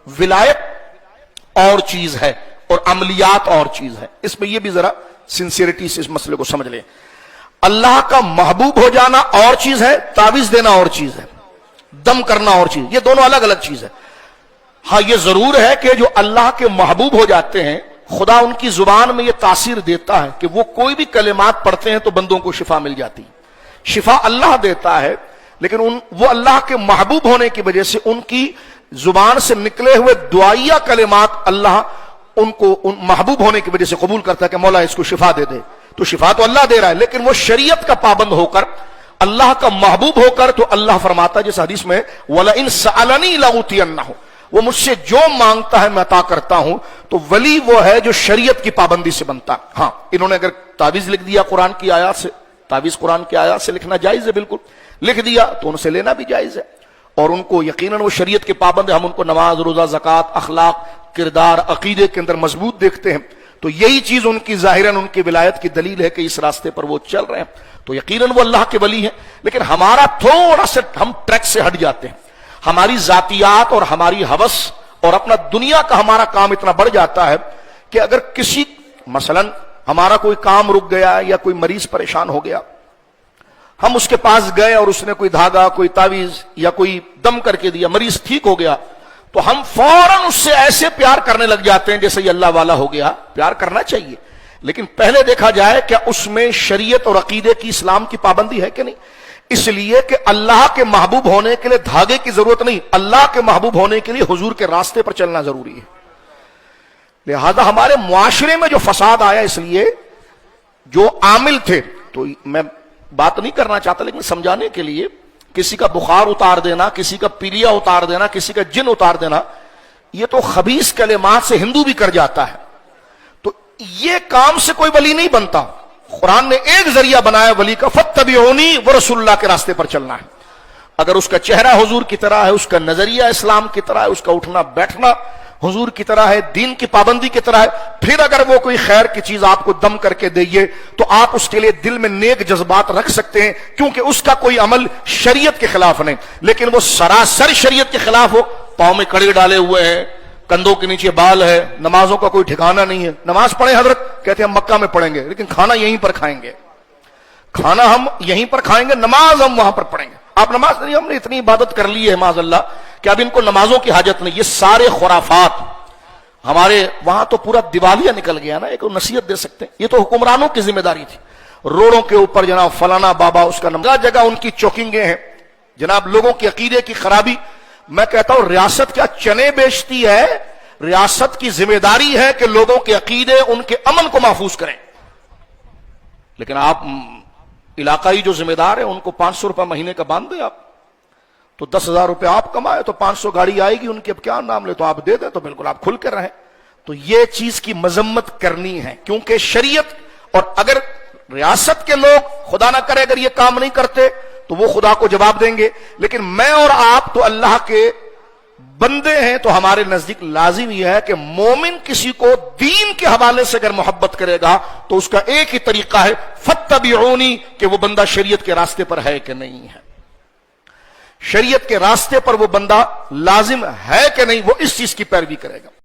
ولایت اور چیز ہے اور عملیات اور چیز ہے. اس میں یہ بھی ذرا سنسیئرٹی سے اس مسئلے کو سمجھ لیں. اللہ کا محبوب ہو جانا اور چیز ہے، تعویذ دینا اور چیز ہے، دم کرنا اور چیز، یہ دونوں الگ الگ چیز ہے. ہاں یہ ضرور ہے کہ جو اللہ کے محبوب ہو جاتے ہیں خدا ان کی زبان میں یہ تاثیر دیتا ہے کہ وہ کوئی بھی کلمات پڑھتے ہیں تو بندوں کو شفا مل جاتی ہے. شفا اللہ دیتا ہے، لیکن وہ اللہ کے محبوب ہونے کی وجہ سے ان کی زبان سے نکلے ہوئے دعائیہ کلمات اللہ ان کو محبوب ہونے کی وجہ سے قبول کرتا ہے کہ مولا اس کو شفا دے دے. تو شفا تو اللہ دے رہا ہے، لیکن وہ شریعت کا پابند ہو کر اللہ کا محبوب ہو کر تو اللہ فرماتا ہے جس حدیث میں وَلَئِن سَأَلَنِي لَأُوتِيَنَّهُ، وہ مجھ سے جو مانگتا ہے میں عطا کرتا ہوں. تو ولی وہ ہے جو شریعت کی پابندی سے بنتا. ہاں انہوں نے اگر تعویذ لکھ دیا قرآن کی آیات سے، تعویذ قرآن کی آیات سے لکھنا جائز ہے، بالکل لکھ دیا تو ان سے لینا بھی جائز ہے، اور ان کو یقیناً وہ شریعت کے پابند ہے. ہم ان کو نماز، روزہ، زکوٰۃ، اخلاق، کردار، عقیدے کے اندر مضبوط دیکھتے ہیں، تو یہی چیز ان کی ظاہراً ان کی ولایت کی دلیل ہے کہ اس راستے پر وہ چل رہے ہیں، تو یقیناً وہ اللہ کے ولی ہیں. لیکن ہمارا تھوڑا سا ہم ٹریک سے ہٹ جاتے ہیں، ہماری ذاتیات اور ہماری ہوس اور اپنا دنیا کا ہمارا کام اتنا بڑھ جاتا ہے کہ اگر کسی مثلا ہمارا کوئی کام رک گیا یا کوئی مریض پریشان ہو گیا، ہم اس کے پاس گئے اور اس نے کوئی دھاگا، کوئی تعویذ یا کوئی دم کر کے دیا، مریض ٹھیک ہو گیا، تو ہم فوراً اس سے ایسے پیار کرنے لگ جاتے ہیں جیسے یہ اللہ والا ہو گیا. پیار کرنا چاہیے، لیکن پہلے دیکھا جائے کیا اس میں شریعت اور عقیدے کی، اسلام کی پابندی ہے کہ نہیں. اس لیے کہ اللہ کے محبوب ہونے کے لیے دھاگے کی ضرورت نہیں، اللہ کے محبوب ہونے کے لیے حضور کے راستے پر چلنا ضروری ہے. لہذا ہمارے معاشرے میں جو فساد آیا، اس لیے جو عامل تھے، تو میں بات نہیں کرنا چاہتا لیکن سمجھانے کے لیے، کسی کا بخار اتار دینا، کسی کا پیلیا اتار دینا، کسی کا جن اتار دینا، یہ تو خبیث کلمات سے ہندو بھی کر جاتا ہے. تو یہ کام سے کوئی ولی نہیں بنتا. قرآن نے ایک ذریعہ بنایا ولی کا، فَاتَّبِعُونِی، وہ رسول اللہ کے راستے پر چلنا ہے. اگر اس کا چہرہ حضور کی طرح ہے، اس کا نظریہ اسلام کی طرح ہے، اس کا اٹھنا بیٹھنا حضور کی طرح ہے، دین کی پابندی کی طرح ہے، پھر اگر وہ کوئی خیر کی چیز آپ کو دم کر کے دئیے تو آپ اس کے لیے دل میں نیک جذبات رکھ سکتے ہیں، کیونکہ اس کا کوئی عمل شریعت کے خلاف نہیں. لیکن وہ سراسر شریعت کے خلاف ہو، پاؤں میں کڑے ڈالے ہوئے ہیں، کندھوں کے نیچے بال ہے، نمازوں کا کوئی ٹھکانہ نہیں ہے. نماز پڑھیں حضرت، کہتے ہیں ہم مکہ میں پڑھیں گے لیکن کھانا یہیں پر کھائیں گے، کھانا ہم یہیں پر کھائیں گے، نماز ہم وہاں پر پڑھیں گے. آپ نماز نہیں، ہم نے اتنی عبادت کر لی ہے معاذ اللہ کہ اب ان کو نمازوں کی حاجت نہیں. یہ سارے خرافات ہمارے وہاں تو پورا دیوالیہ نکل گیا نا. ایک نصیحت دے سکتے ہیں، یہ تو حکمرانوں کی ذمہ داری تھی. روڈوں کے اوپر جناب فلانا بابا، اس کا نام، جگہ ان کی چوکنگیں ہیں جناب، لوگوں کی عقیدے کی خرابی. میں کہتا ہوں ریاست کیا چنے بیچتی ہے؟ ریاست کی ذمہ داری ہے کہ لوگوں کے عقیدے، ان کے امن کو محفوظ کریں. لیکن آپ علاقائی جو ذمہ دار ہیں ان کو 500 روپے مہینے کا باندھ دیں آپ، تو 10,000 روپے آپ کمائے تو 500 گاڑی آئے گی ان کی، اب کیا نام لے تو آپ دے دیں، تو بالکل آپ کھل کر رہیں. تو یہ چیز کی مذمت کرنی ہے، کیونکہ شریعت، اور اگر ریاست کے لوگ خدا نہ کرے اگر یہ کام نہیں کرتے تو وہ خدا کو جواب دیں گے. لیکن میں اور آپ تو اللہ کے بندے ہیں، تو ہمارے نزدیک لازم یہ ہے کہ مومن کسی کو دین کے حوالے سے اگر محبت کرے گا تو اس کا ایک ہی طریقہ ہے، فَاتَّبِعُونِی، کہ وہ بندہ شریعت کے راستے پر ہے کہ نہیں ہے. شریعت کے راستے پر وہ بندہ لازم ہے کہ نہیں، وہ اس چیز کی پیروی کرے گا.